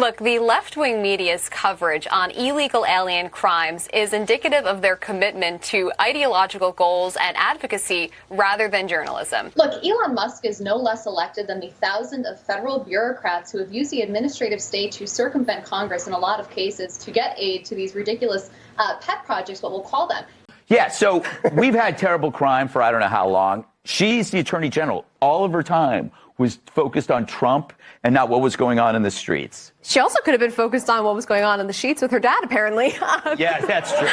Look, the left-wing media's coverage on illegal alien crimes is indicative of their commitment to ideological goals and advocacy rather than journalism. Look, Elon Musk is no less elected than the thousands of federal bureaucrats who have used the administrative state to circumvent Congress in a lot of cases to get aid to these ridiculous pet projects, what we'll call them. Yeah, so we've had terrible crime for I don't know how long. She's the attorney general. All of her time was focused on Trump and not what was going on in the streets. She also could have been focused on what was going on in the sheets with her dad, apparently. Yeah, that's true.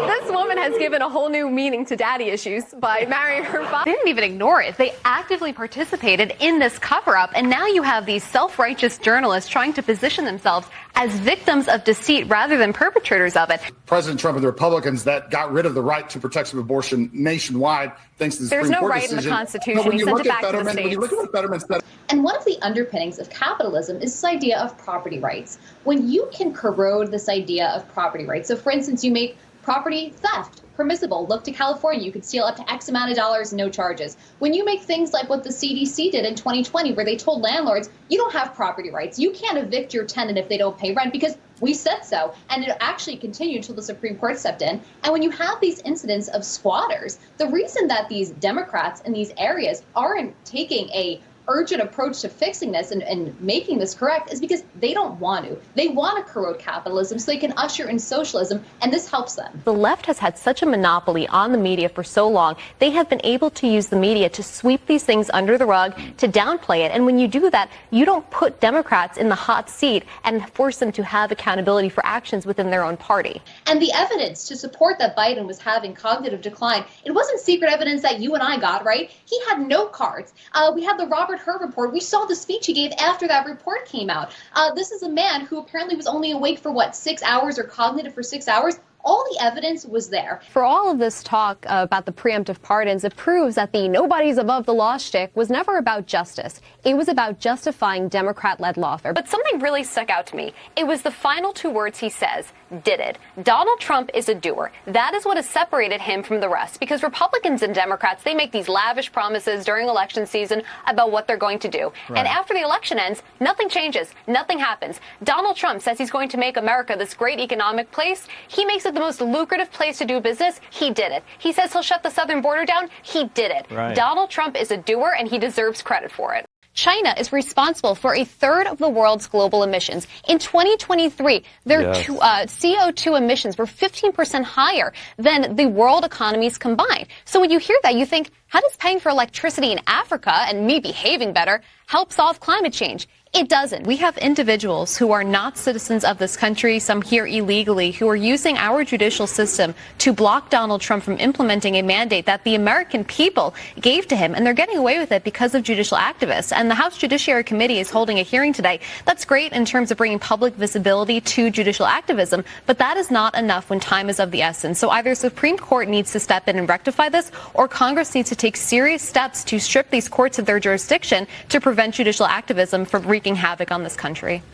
This woman has given a whole new meaning to daddy issues by marrying her father. They didn't even ignore it. They actively participated in this cover-up, and now you have these self-righteous journalists trying to position themselves as victims of deceit rather than perpetrators of it. President Trump and the Republicans that got rid of the right to protective abortion nationwide thanks to the There's Supreme no Court right decision. in the Constitution. He sent it back to the states. When you look at what Fetterman said, And one of the underpinnings of capitalism is this idea of property rights. When you can corrode this idea of property rights, so for instance, you make property theft permissible. Look to California. You could steal up to X amount of dollars, no charges. When you make things like what the CDC did in 2020, where they told landlords, you don't have property rights. You can't evict your tenant if they don't pay rent because we said so. And it actually continued until the Supreme Court stepped in. And when you have these incidents of squatters, the reason that these Democrats in these areas aren't taking a urgent approach to fixing this and making this correct is because they don't want to. They want to corrode capitalism so they can usher in socialism, and this helps them. The left has had such a monopoly on the media for so long. They have been able to use the media to sweep these things under the rug, to downplay it. And when you do that, you don't put Democrats in the hot seat and force them to have accountability for actions within their own party. And the evidence to support that Biden was having cognitive decline, it wasn't secret evidence that you and I got, right? He had note cards. We had the Robert Hur report. We saw the speech he gave after that report came out. This is a man who apparently was only awake for, 6 hours or cognitive for 6 hours? All the evidence was there. For all of this talk about the preemptive pardons, it proves that the nobody's above the law shtick was never about justice. It was about justifying Democrat-led lawfare. But something really stuck out to me. It was the final two words he says, did it. Donald Trump is a doer. That is what has separated him from the rest, because Republicans and Democrats, they make these lavish promises during election season about what they're going to do. Right. And after the election ends, nothing changes. Nothing happens. Donald Trump says he's going to make America this great economic place. He makes it the most lucrative place to do business. He did it. He says he'll shut the southern border down. He did it. Right. Donald Trump is a doer, and he deserves credit for it. China is responsible for a third of the world's global emissions. In 2023, their CO2 emissions were 15% higher than the world economies combined. So when you hear that, you think, how does paying for electricity in Africa and me behaving better help solve climate change? It doesn't. We have individuals who are not citizens of this country, some here illegally, who are using our judicial system to block Donald Trump from implementing a mandate that the American people gave to him. And they're getting away with it because of judicial activists. And the House Judiciary Committee is holding a hearing today. That's great in terms of bringing public visibility to judicial activism, but that is not enough when time is of the essence. So either the Supreme Court needs to step in and rectify this, or Congress needs to take serious steps to strip these courts of their jurisdiction to prevent judicial activism from wreaking havoc on this country.